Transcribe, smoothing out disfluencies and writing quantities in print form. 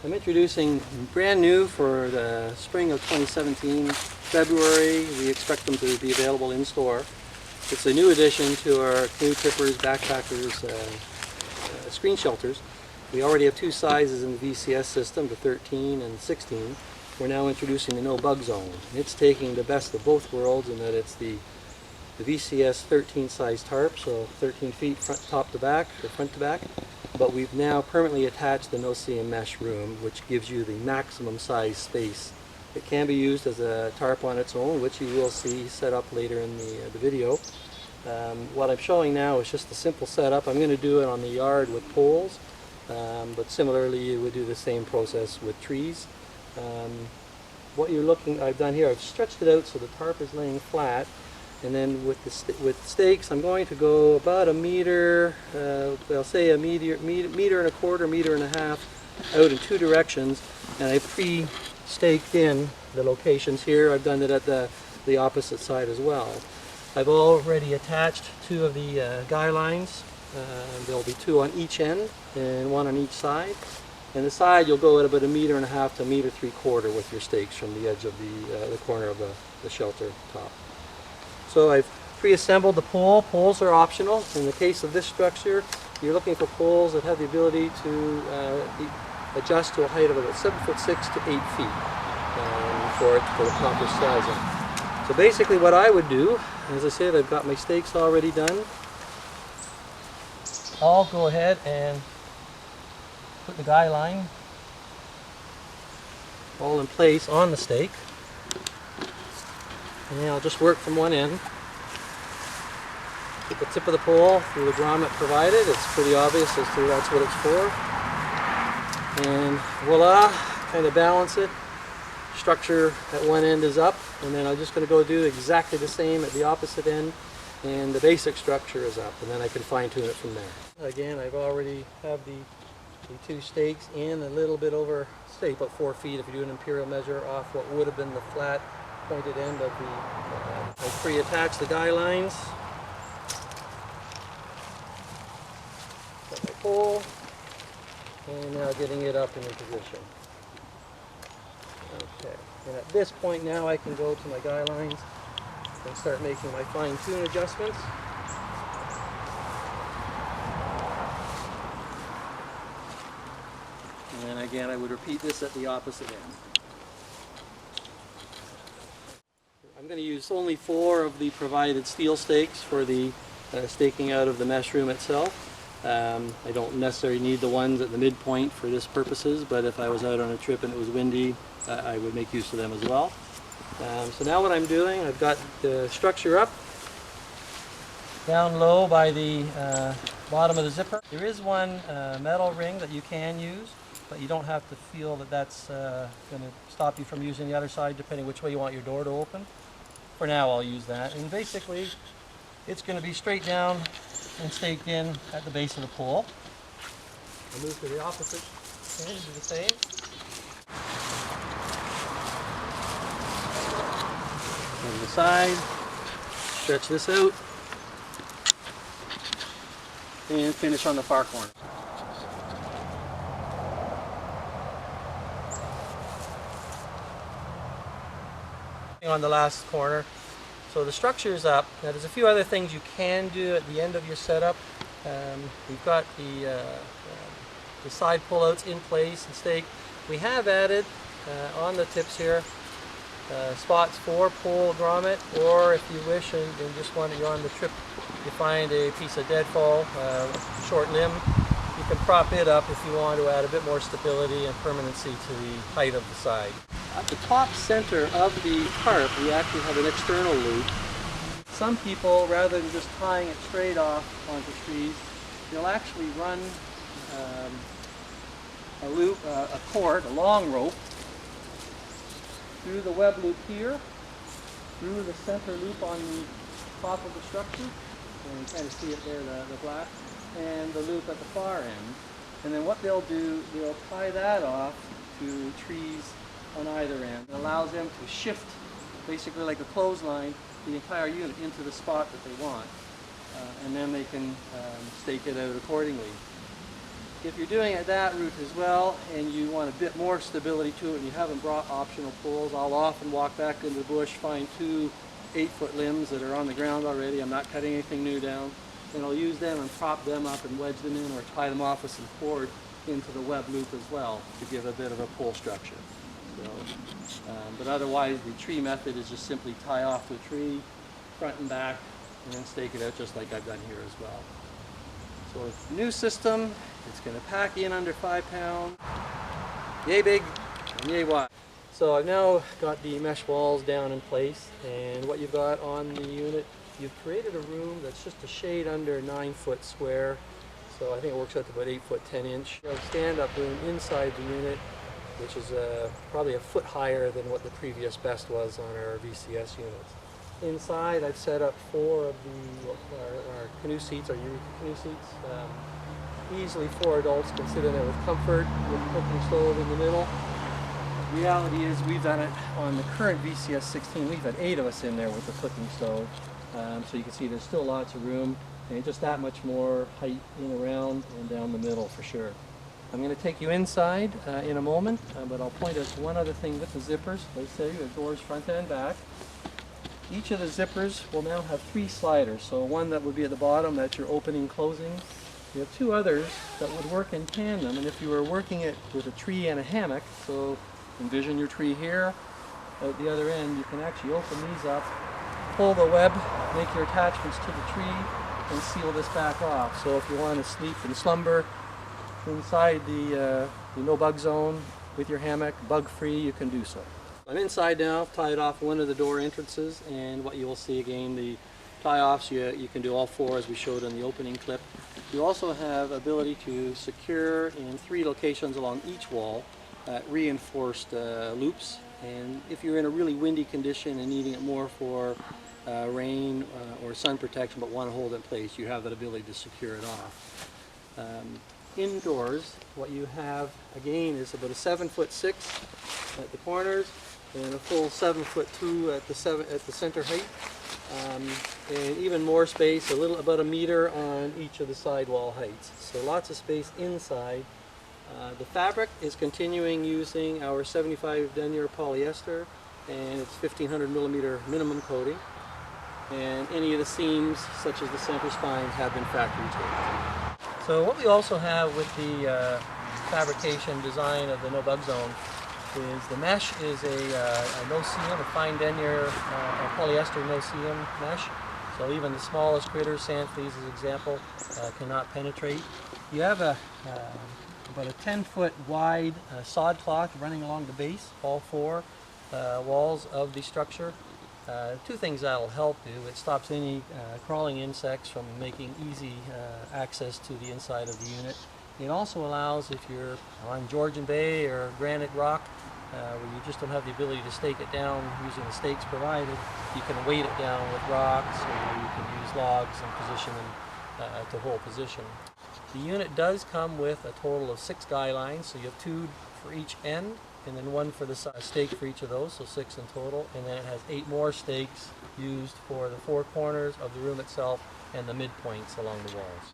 I'm introducing brand new for the spring of 2017, February. We expect them to be available in store. It's a new addition to our canoe trippers, backpackers, screen shelters. We already have two sizes in the VCS system, the 13 and 16. We're now introducing the NoBugZone. It's taking the best of both worlds in that it's the VCS 13 size tarp, so 13 feet front top to back, or front to back. But we've now permanently attached the no-seam mesh room, which gives you the maximum size space. It can be used as a tarp on its own, which you will see set up later in the video. What I'm showing now is just a simple setup. I'm going to do it on the yard with poles, but similarly you would do the same process with trees. What I've done here, I've stretched it out so the tarp is laying flat. And then with stakes, I'm going to go about a meter, I'll say a meter and a quarter, meter and a half out in two directions. And I pre-staked in the locations here. I've done it at the opposite side as well. I've already attached two of the guy lines. There'll be two on each end and one on each side. And the side you'll go at about a meter and a half to a meter 3/4 with your stakes from the edge of the corner of the shelter top. So I've pre-assembled the pole. Poles are optional. In the case of this structure, you're looking for poles that have the ability to adjust to a height of about 7'6" to 8 feet for the proper sizing. So basically what I would do, as I said, I've got my stakes already done. I'll go ahead and put the guy line all in place on the stake. And I'll just work from one end. Get the tip of the pole through the grommet provided. It's pretty obvious as to that's what it's for. And voila, kind of balance it. Structure at one end is up, and then I'm just going to go do exactly the same at the opposite end, and the basic structure is up, and then I can fine-tune it from there. Again, I've already have the two stakes in a little bit over, say about 4 feet if you do an imperial measure off what would have been the flat pointed end of the, I pre-attach the guy lines, got my pole, and now getting it up in position. Okay, and at this point now I can go to my guy lines and start making my fine-tune adjustments. And then again I would repeat this at the opposite end. I'm going to use only 4 of the provided steel stakes for the staking out of the mesh room itself. I don't necessarily need the ones at the midpoint for this purposes, but if I was out on a trip and it was windy, I would make use of them as well. So now what I'm doing, I've got the structure up, down low by the bottom of the zipper. There is one metal ring that you can use, but you don't have to feel that that's going to stop you from using the other side depending which way you want your door to open. For now I'll use that, and basically it's going to be straight down and staked in at the base of the pole. I'll move to the opposite end, do the same. On the side, stretch this out, and finish on the far corner. On the last corner. So the structure is up. Now there's a few other things you can do at the end of your setup. We've got the side pullouts in place and staked. We have added on the tips here spots for pole grommet, or if you wish and just want you're on the trip, you find a piece of deadfall, short limb, you can prop it up if you want to add a bit more stability and permanency to the height of the side. At the top center of the tarp, we actually have an external loop. Some people, rather than just tying it straight off onto trees, they'll actually run a loop, a cord, a long rope, through the web loop here, through the center loop on the top of the structure, and you kind of see it there, the black, and the loop at the far end. And then what they'll do, they'll tie that off to trees on either end. It allows them to shift, basically like a clothesline, the entire unit into the spot that they want. And then they can stake it out accordingly. If you're doing it that route as well and you want a bit more stability to it and you haven't brought optional poles, I'll often walk back into the bush, find two 8-foot limbs that are on the ground already. I'm not cutting anything new down. And I'll use them and prop them up and wedge them in or tie them off with some cord into the web loop as well to give a bit of a pole structure. So, but otherwise the tree method is just simply tie off the tree front and back and then stake it out just like I've done here as well. So with the new system, it's going to pack in under 5 pounds, yay big and yay wide. So I've now got the mesh walls down in place, and what you've got on the unit, you've created a room that's just a shade under 9-foot square. So I think it works out to about 8-foot 10-inch. You have a stand-up room inside the unit, which is probably a foot higher than what the previous best was on our VCS units. Inside, I've set up 4 of our canoe seats, our Eureka canoe seats. Easily 4 adults can sit in there with comfort, with a cooking stove in the middle. The reality is we've done it on the current VCS 16. We've had 8 of us in there with the cooking stove. So you can see there's still lots of room and just that much more height in around and down the middle for sure. I'm going to take you inside in a moment, but I'll point out one other thing with the zippers. Like I say, we have doors front and back. Each of the zippers will now have 3 sliders. So one that would be at the bottom, that's your opening, closing. You have 2 others that would work in tandem, and if you were working it with a tree and a hammock, so envision your tree here, at the other end, you can actually open these up, pull the web, make your attachments to the tree, and seal this back off. So if you want to sleep and slumber inside the NoBugZone with your hammock, bug-free, you can do so. I'm inside now, tied off one of the door entrances, and what you will see again, the tie-offs, you can do all 4 as we showed in the opening clip. You also have ability to secure in 3 locations along each wall reinforced loops, and if you're in a really windy condition and needing it more for rain or sun protection but want to hold it in place, you have that ability to secure it off. Indoors, what you have again is about a 7'6" at the corners and a full 7'2" at the center height, and even more space, about a meter on each of the sidewall heights. So lots of space inside. The fabric is continuing using our 75 denier polyester, and it's 1500 millimeter minimum coating. And any of the seams, such as the center spine, have been factory taped. So what we also have with the fabrication design of the NoBugZone is the mesh is a no-seam, a fine denier polyester no-seam mesh. So even the smallest critters, sand fleas as an example, cannot penetrate. You have about a 10-foot wide sod cloth running along the base, all 4 walls of the structure. 2 things that will help do. It stops any crawling insects from making easy access to the inside of the unit. It also allows, if you're on Georgian Bay or Granite Rock, where you just don't have the ability to stake it down using the stakes provided, you can weight it down with rocks, or you can use logs and position them to hold position. The unit does come with a total of 6 guy lines, so you have 2 for each end, and then 1 for the stake for each of those, so 6 in total, and then it has 8 more stakes used for the 4 corners of the room itself and the midpoints along the walls.